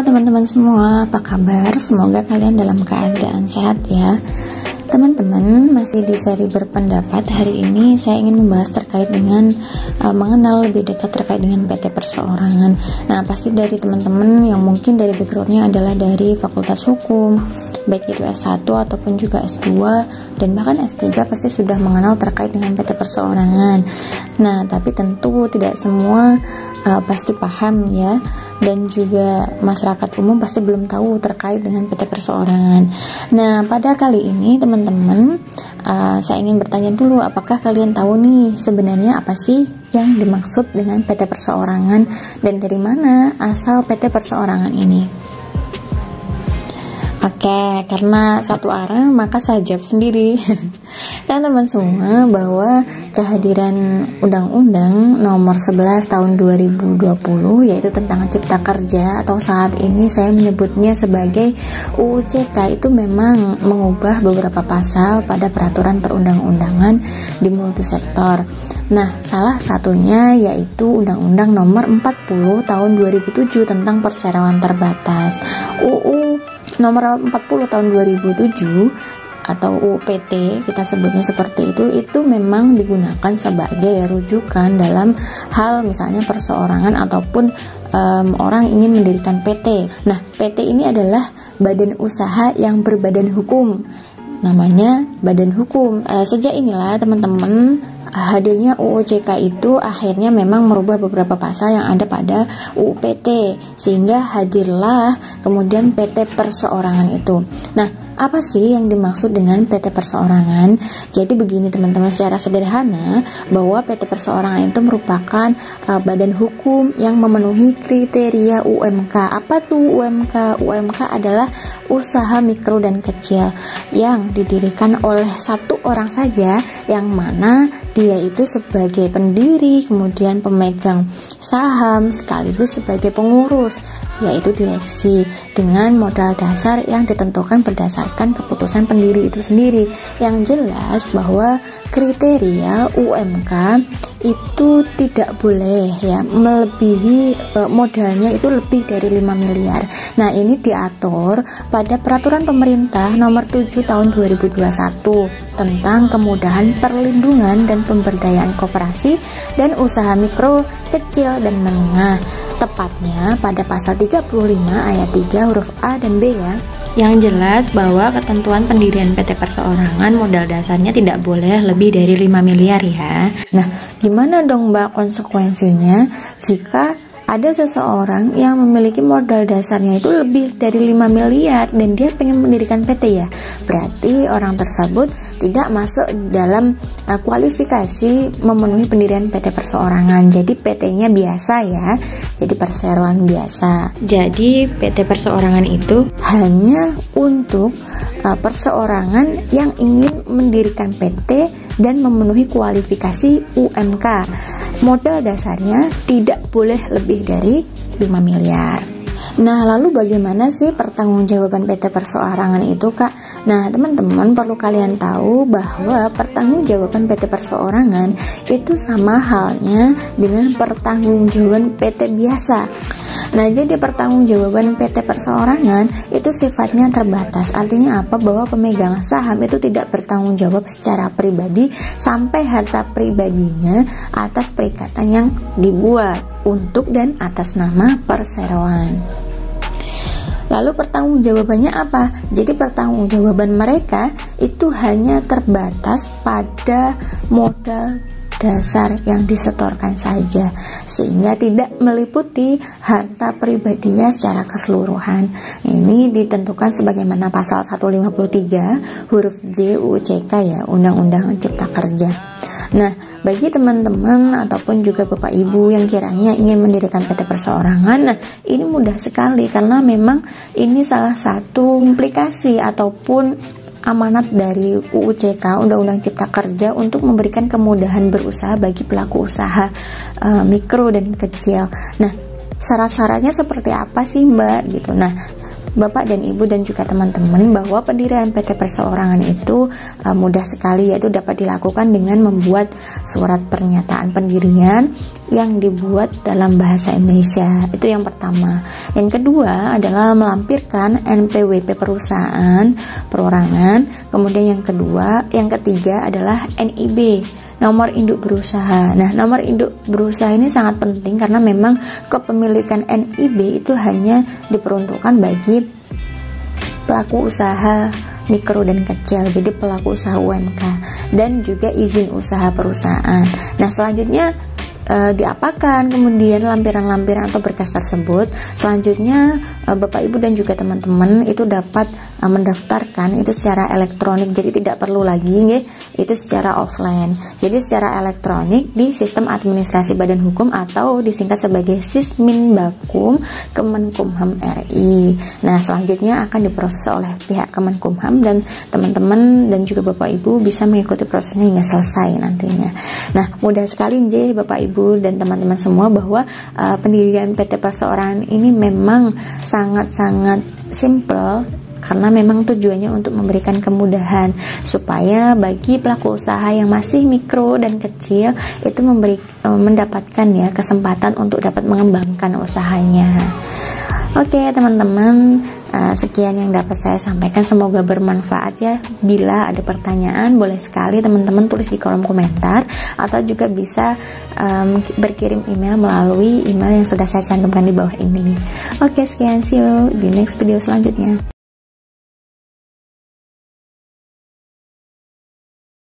Halo teman-teman semua, apa kabar? Semoga kalian dalam keadaan sehat ya. Teman-teman, masih di seri berpendapat. Hari ini saya ingin membahas terkait dengan mengenal lebih dekat terkait dengan PT perseorangan. Nah, pasti dari teman-teman yang mungkin dari backgroundnya adalah dari Fakultas Hukum, baik itu S1 ataupun juga S2 dan bahkan S3 pasti sudah mengenal terkait dengan PT perseorangan. Nah, tapi tentu tidak semua pasti paham ya, dan juga masyarakat umum pasti belum tahu terkait dengan PT perseorangan. Nah, pada kali ini teman-teman, saya ingin bertanya dulu, apakah kalian tahu nih sebenarnya apa sih yang dimaksud dengan PT perseorangan dan dari mana asal PT perseorangan ini? Oke, karena satu arah maka saya jawab sendiri. Teman-teman semua, bahwa kehadiran Undang-Undang Nomor 11 Tahun 2020 yaitu tentang Cipta Kerja atau saat ini saya menyebutnya sebagai UU CK itu memang mengubah beberapa pasal pada peraturan perundang-undangan di multisektor. Nah, salah satunya yaitu Undang-Undang Nomor 40 Tahun 2007 tentang perseroan terbatas. UU Nomor 40 tahun 2007 atau UU PT kita sebutnya seperti itu memang digunakan sebagai rujukan dalam hal misalnya perseorangan ataupun orang ingin mendirikan PT. Nah, PT ini adalah badan usaha yang berbadan hukum, namanya badan hukum. Sejak inilah teman-teman, hadirnya UU CK itu akhirnya memang merubah beberapa pasal yang ada pada UU PT, sehingga hadirlah kemudian PT perseorangan itu. Nah, apa sih yang dimaksud dengan PT perseorangan? Jadi begini teman-teman, secara sederhana bahwa PT perseorangan itu merupakan badan hukum yang memenuhi kriteria UMK. Apa tuh UMK? UMK adalah usaha mikro dan kecil yang didirikan oleh satu orang saja, yang mana dia itu sebagai pendiri, kemudian pemegang saham, sekaligus sebagai pengurus, yaitu direksi, dengan modal dasar yang ditentukan berdasarkan keputusan pendiri itu sendiri. Yang jelas bahwa kriteria UMK itu tidak boleh ya melebihi modalnya itu lebih dari 5 miliar. Nah, ini diatur pada peraturan pemerintah nomor 7 tahun 2021 tentang kemudahan perlindungan dan pemberdayaan koperasi dan usaha mikro, kecil dan menengah, tepatnya pada pasal 35 ayat 3 huruf A dan B ya. Yang jelas bahwa ketentuan pendirian PT perseorangan modal dasarnya tidak boleh lebih dari 5 miliar ya. Nah, gimana dong Mbak konsekuensinya jika ada seseorang yang memiliki modal dasarnya itu lebih dari 5 miliar dan dia pengen mendirikan PT ya? Berarti orang tersebut tidak masuk dalam kualifikasi memenuhi pendirian PT perseorangan. Jadi PT-nya biasa ya, jadi perseroan biasa. Jadi PT perseorangan itu hanya untuk perseorangan yang ingin mendirikan PT dan memenuhi kualifikasi UMK. Modal dasarnya tidak boleh lebih dari 5 miliar. Nah, lalu bagaimana sih pertanggungjawaban PT perseorangan itu, Kak? Nah, teman-teman perlu kalian tahu bahwa pertanggungjawaban PT perseorangan itu sama halnya dengan pertanggungjawaban PT biasa. Nah, jadi pertanggungjawaban PT perseorangan itu sifatnya terbatas. Artinya apa? Bahwa pemegang saham itu tidak bertanggung jawab secara pribadi sampai harta pribadinya atas perikatan yang dibuat untuk dan atas nama perseroan. Lalu pertanggungjawabannya apa? Jadi pertanggungjawaban mereka itu hanya terbatas pada modal dasar yang disetorkan saja, sehingga tidak meliputi harta pribadinya secara keseluruhan. Ini ditentukan sebagaimana pasal 153 huruf J UU CK ya, Undang-Undang Cipta Kerja. Nah, bagi teman-teman ataupun juga Bapak Ibu yang kiranya ingin mendirikan PT perseorangan, nah ini mudah sekali karena memang ini salah satu implikasi ataupun amanat dari UU CK, Undang-Undang Cipta Kerja, untuk memberikan kemudahan berusaha bagi pelaku usaha mikro dan kecil. Nah, syarat-syaratnya seperti apa sih Mbak gitu? Nah, Bapak dan Ibu dan juga teman-teman bahwa pendirian PT Perseorangan itu mudah sekali, yaitu dapat dilakukan dengan membuat surat pernyataan pendirian yang dibuat dalam bahasa Indonesia. Itu yang pertama. Yang kedua adalah melampirkan NPWP perusahaan perorangan. Kemudian yang ketiga adalah NIB, nomor induk berusaha. Nah, nomor induk berusaha ini sangat penting karena memang kepemilikan NIB itu hanya diperuntukkan bagi pelaku usaha mikro dan kecil, jadi pelaku usaha UMK, dan juga izin usaha perusahaan. Nah, selanjutnya diapakan kemudian lampiran-lampiran atau berkas tersebut? Selanjutnya Bapak Ibu dan juga teman-teman itu dapat mendaftarkan itu secara elektronik, jadi tidak perlu lagi itu secara offline. Jadi secara elektronik di sistem administrasi Badan Hukum atau disingkat sebagai Sisminbakum Kemenkumham RI. Nah, selanjutnya akan diproses oleh pihak Kemenkumham dan teman-teman dan juga Bapak Ibu bisa mengikuti prosesnya hingga selesai nantinya. Nah, mudah sekali Bapak Ibu dan teman-teman semua bahwa pendirian PT Perseorangan ini memang sangat-sangat simple, karena memang tujuannya untuk memberikan kemudahan supaya bagi pelaku usaha yang masih mikro dan kecil itu mendapatkan ya kesempatan untuk dapat mengembangkan usahanya. Oke teman-teman, sekian yang dapat saya sampaikan, semoga bermanfaat ya. Bila ada pertanyaan boleh sekali teman-teman tulis di kolom komentar atau juga bisa berkirim email melalui email yang sudah saya cantumkan di bawah ini. Oke, sekian, see you di next video selanjutnya.